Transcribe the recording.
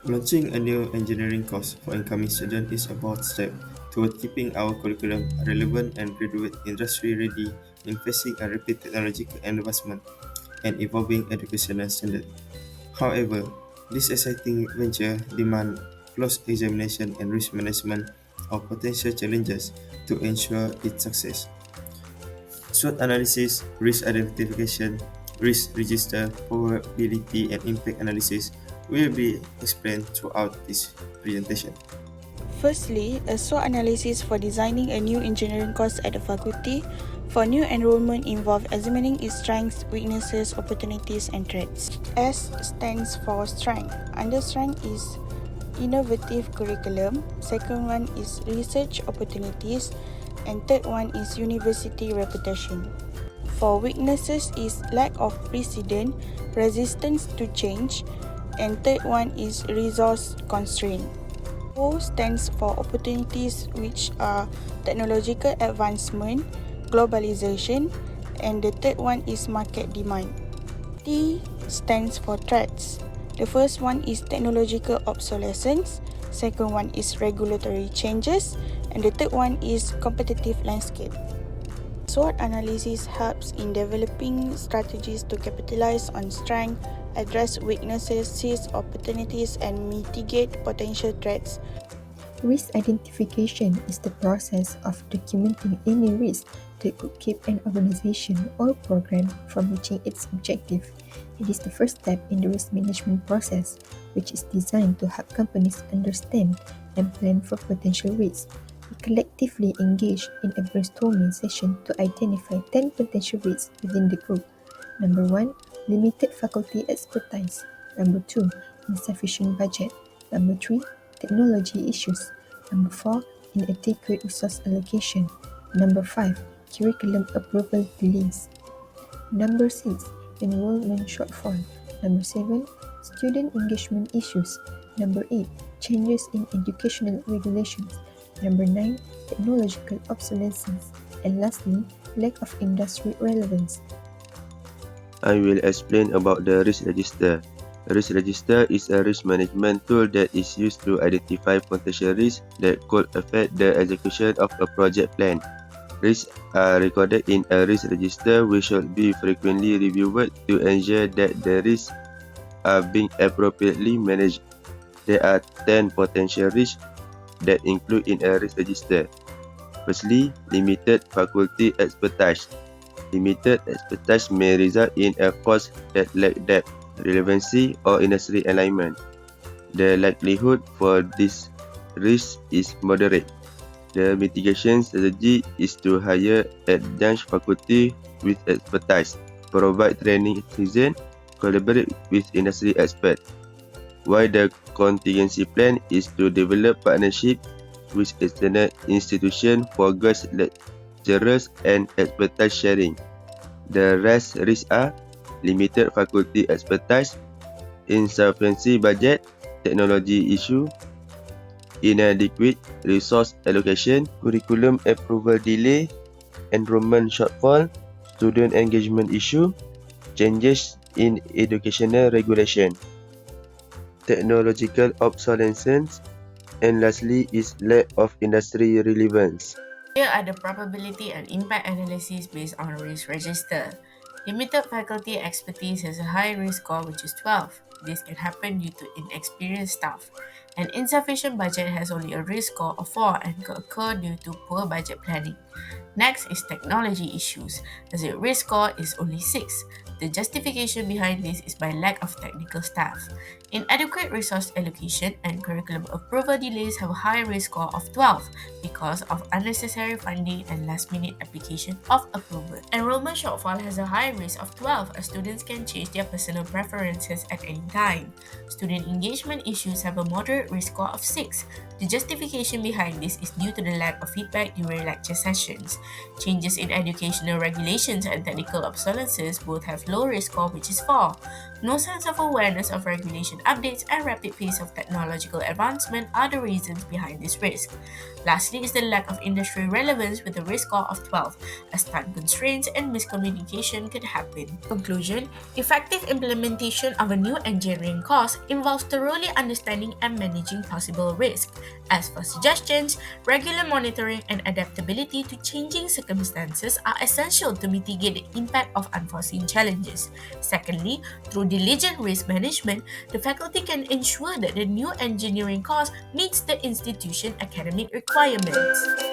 Launching a new engineering course for incoming students is a bold step toward keeping our curriculum relevant and graduate industry ready in facing a rapid technological advancement and evolving educational standards. However, this exciting venture demands close examination and risk management of potential challenges to ensure its success. SWOT analysis, risk identification, risk register, probability, and impact analysis will be explained throughout this presentation. Firstly, a SWOT analysis for designing a new engineering course at the faculty for new enrollment involves examining its strengths, weaknesses, opportunities, and threats. S stands for strength. Under strength is innovative curriculum, second one is research opportunities, and third one is university reputation. For weaknesses is lack of precedent, resistance to change, and third one is resource constraint. O stands for opportunities, which are technological advancement, globalization, and the third one is market demand. T stands for threats. The first one is technological obsolescence, second one is regulatory changes, and the third one is competitive landscape. SWOT analysis helps in developing strategies to capitalize on strength, address weaknesses, seize opportunities, and mitigate potential threats. Risk identification is the process of documenting any risk that could keep an organization or program from reaching its objective. It is the first step in the risk management process, which is designed to help companies understand and plan for potential risks. We collectively engage in a brainstorming session to identify 10 potential risks within the group. Number 1, limited faculty expertise. Number 2, insufficient budget. Number 3, technology issues. Number 4, inadequate resource allocation. Number 5, curriculum approval delays. Number 6, enrollment shortfall. Number 7, student engagement issues. Number 8, changes in educational regulations. Number 9, technological obsolescence. And lastly, lack of industry relevance. I will explain about the risk register. A risk register is a risk management tool that is used to identify potential risks that could affect the execution of a project plan. Risks are recorded in a risk register which should be frequently reviewed to ensure that the risks are being appropriately managed. There are 10 potential risks that include in a risk register. Firstly, limited faculty expertise. Limited expertise may result in a course that lack depth, relevancy, or industry alignment. The likelihood for this risk is moderate. The mitigation strategy is to hire adjunct faculty with expertise, provide training season, collaborate with industry experts. While the contingency plan is to develop partnership with external institutions for guest lecturers and expertise sharing. The rest risks are limited faculty expertise, insufficient budget, technology issue, inadequate resource allocation, curriculum approval delay, enrollment shortfall, student engagement issue, changes in educational regulation, technological obsolescence, and lastly is lack of industry relevance. Here are the probability and impact analysis based on risk register. Limited faculty expertise has a high risk score, which is 12. This can happen due to inexperienced staff. An insufficient budget has only a risk score of 4 and could occur due to poor budget planning. Next is technology issues, as the risk score is only 6. The justification behind this is by lack of technical staff. Inadequate resource allocation and curriculum approval delays have a high risk score of 12 because of unnecessary funding and last-minute application of approval. Enrollment shortfall has a high risk of 12 as students can change their personal preferences at any time. Student engagement issues have a moderate risk score of 6. The justification behind this is due to the lack of feedback during lecture sessions. Changes in educational regulations and technical obsolescence both have low risk score, which is 4. No sense of awareness of regulation updates and rapid pace of technological advancement are the reasons behind this risk. Lastly is the lack of industry relevance with a risk score of 12, as time constraints and miscommunication could happen. Conclusion: effective implementation of a new engineering course involves thoroughly understanding and managing possible risk. As for suggestions, regular monitoring and adaptability to changing circumstances are essential to mitigate the impact of unforeseen challenges. Secondly, through diligent risk management, the faculty can ensure that the new engineering course meets the institution academic requirements.